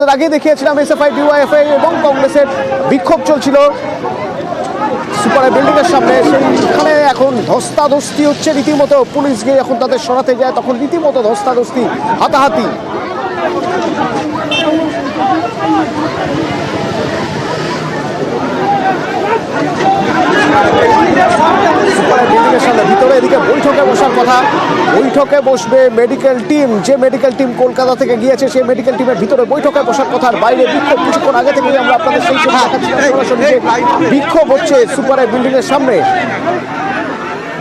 আগে দেখিয়েছিলাম SFI DYFI এবং কংগ্রেসের বিক্ষোভ চলছিল সুপার বিল্ডিং এর সামনে। সেখানে এখন ধস্তাধস্তি হচ্ছে রীতিমতো। পুলিশ গিয়ে এখন তাদের সরাতে যায়, তখন রীতিমতো ধস্তাধস্তি, হাতাহাতি। ভিতরে এদিকে বৈঠকে বসার কথা, বৈঠকে বসবে মেডিকেল টিম। যে মেডিকেল টিম কলকাতা থেকে গিয়েছে সেই মেডিকেল টিমের ভিতরে বৈঠকে বসার কথা। বাইরে বিক্ষোভ কিছুক্ষণ আগে থেকেই আমরা আপনাদের সেই ছবি দেখাচ্ছিলাম। সরাসরি বিক্ষোভ হচ্ছে সুপার বিল্ডিং এর সামনে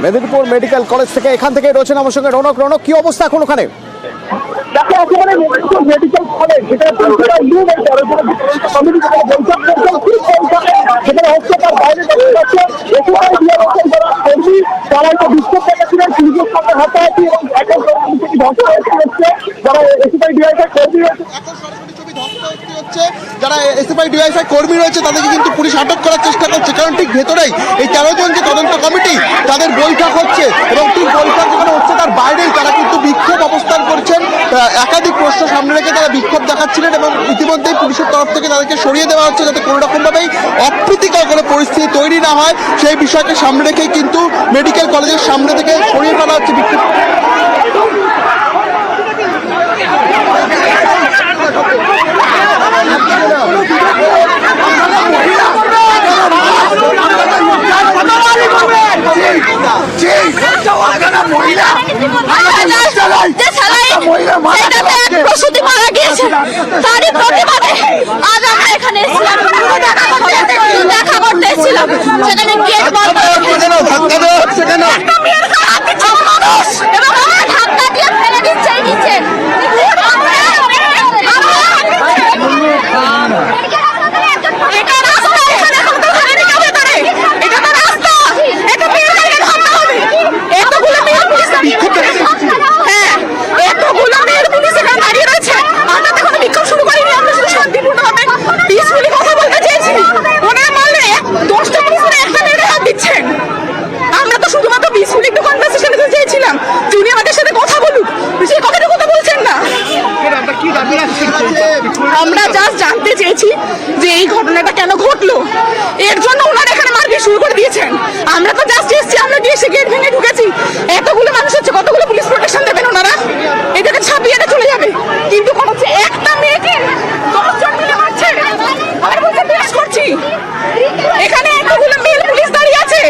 মেদিনীপুর মেডিকেল কলেজ থেকে। এখান থেকে রয়েছেন আমার সঙ্গে রৌনক। রৌনক, কি অবস্থা এখন ওখানে? দেখো একেবারে মেডিকেল কলেজ যেটা সেখানে হচ্ছে তার বাইরে তারা একটা বিক্ষোভ দেখাচ্ছিলেন পুলিশের সামনে হাতাহাতি এবং এখন ধসা হচ্ছে যারা এসিআই ডিআইএফআই কর্মী রয়েছে যারা এসএফআই ডিওয়াইএফআই কর্মী রয়েছে তাদেরকে কিন্তু পুলিশ আটক করার চেষ্টা করছে, কারণ ঠিক ভেতরেই এই 13 জন যে তদন্ত কমিটি তাদের বৈঠক হচ্ছে এবং ঠিক বৈঠক যেখানে হচ্ছে তার বাইরেই তারা কিন্তু বিক্ষোভ অবস্থান করছেন। একাধিক প্রশ্ন সামনে রেখে তারা বিক্ষোভ দেখাচ্ছিলেন এবং ইতিমধ্যেই পুলিশের তরফ থেকে তাদেরকে সরিয়ে দেওয়া হচ্ছে যাতে কোনো রকমভাবেই অপ্রীতিকর কোনো পরিস্থিতি তৈরি না হয়। সেই বিষয়কে সামনে রেখেই কিন্তু মেডিকেল কলেজের সামনে থেকে সরিয়ে ফেলা হচ্ছে বিক্ষোভ। প্রসূতি মারা গিয়েছে, তারই প্রতিবাদে আজ আমরা এখানে দেখা করতে এসেছিলাম। সেখানে গেট বন্ধ এবং ধাক্কা দিয়ে ফেলে দিচ্ছে নিচে। আমরা জাস্ট জানতে চেয়েছি যে এই ঘটনাটা কেন ঘটলো, এর জন্য ওনারা এখানে মারপিট শুরু করে দিয়েছেন। আমরা তো জাস্ট এসেছি, আমরা দিয়ে গেট ভেঙে ঢুকেছি। এতগুলো মানুষ হচ্ছে, কতগুলো পুলিশ প্রোটেকশন দেবেন ওনারা? এটাকে ছাপিয়ে চলে যাবে, কিন্তু কোন হচ্ছে একটা মেয়েকে 10 জন মিলে মারছে। আর বলতে পেশ করছি এখানে এতগুলো মেল পুলিশ দাঁড়িয়ে আছে,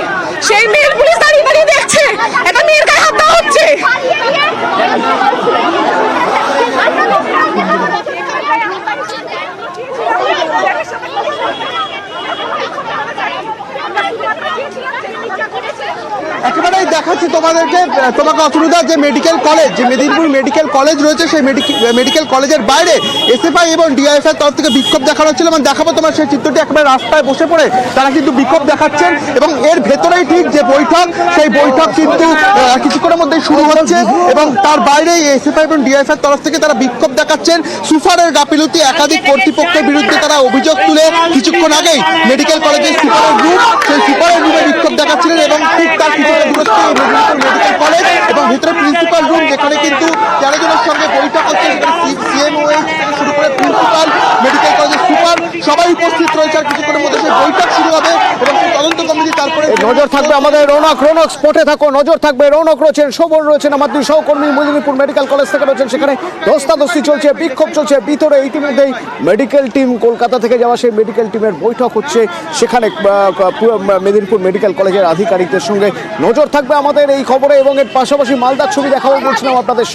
সেই মেল পুলিশ দাঁড়িয়ে দেখছে একটা মেয়ের গায়ে হাত দেওয়া হচ্ছে। একেবারেই দেখাচ্ছি তোমাকে অপরুদা, যে মেডিকেল কলেজ, যে মেদিনীপুর মেডিকেল কলেজ রয়েছে সেই মেডিকেল কলেজের বাইরে এসএফআই এবং ডিআইএফআই তরফ থেকে বিক্ষোভ দেখানো হচ্ছিল এবং দেখাবো তোমার সেই চিত্রটি। একেবারে রাস্তায় বসে পড়ে তারা কিন্তু বিক্ষোভ দেখাচ্ছেন এবং এর ভেতরেই ঠিক যে বৈঠক, সেই বৈঠক কিন্তু কিছুক্ষণের মধ্যেই শুরু হচ্ছে এবং তার বাইরে এসএফআই এবং ডিআইএফআই তরফ থেকে তারা বিক্ষোভ দেখাচ্ছেন। সুপারের গাফিলতি, একাধিক কর্তৃপক্ষের বিরুদ্ধে তারা অভিযোগ তুলে কিছুক্ষণ আগেই মেডিকেল কলেজের সুপারের রুম, সেই সুপারের রুমে বিক্ষোভ দেখাচ্ছিলেন এবং ঠিক তার কিছুটা দূরত্বে মেডিকেল কলেজ এবং ভিতরে প্রিন্সিপাল রুম, যেখানে কিন্তু 13 জনের সঙ্গে বৈঠক হচ্ছে। সেখানে সিএমওএইচ থেকে শুরু করে প্রিন্সিপাল, মেডিকেল কলেজের সুপার সবাই উপস্থিত রয়েছে। আর কিছুক্ষণের মধ্যে সেই বৈঠক শুরু হবে এবং সেই তদন্ত কমিটি তারপরে নজর থাকবে আমাদের রৌনক। রৌনক স্পটে থাকো, নজর থাকবে। রৌনক রয়েছেন, শোভন রয়েছেন, আমার দুই সহকর্মী মেদিনীপুর মেডিকেল কলেজ থেকে রয়েছেন। সেখানে ধস্তাধস্তি চলছে, বিক্ষোভ চলছে। ভিতরে ইতিমধ্যেই মেডিকেল টিম কলকাতা থেকে যাওয়া সেই মেডিকেল টিমের বৈঠক হচ্ছে সেখানে মেদিনীপুর মেডিকেল কলেজের আধিকারিকদের সঙ্গে। নজর থাকবে আমাদের এই খবরে এবং এর পাশাপাশি মালদার ছবি দেখাবো বলছিলাম আপনাদের।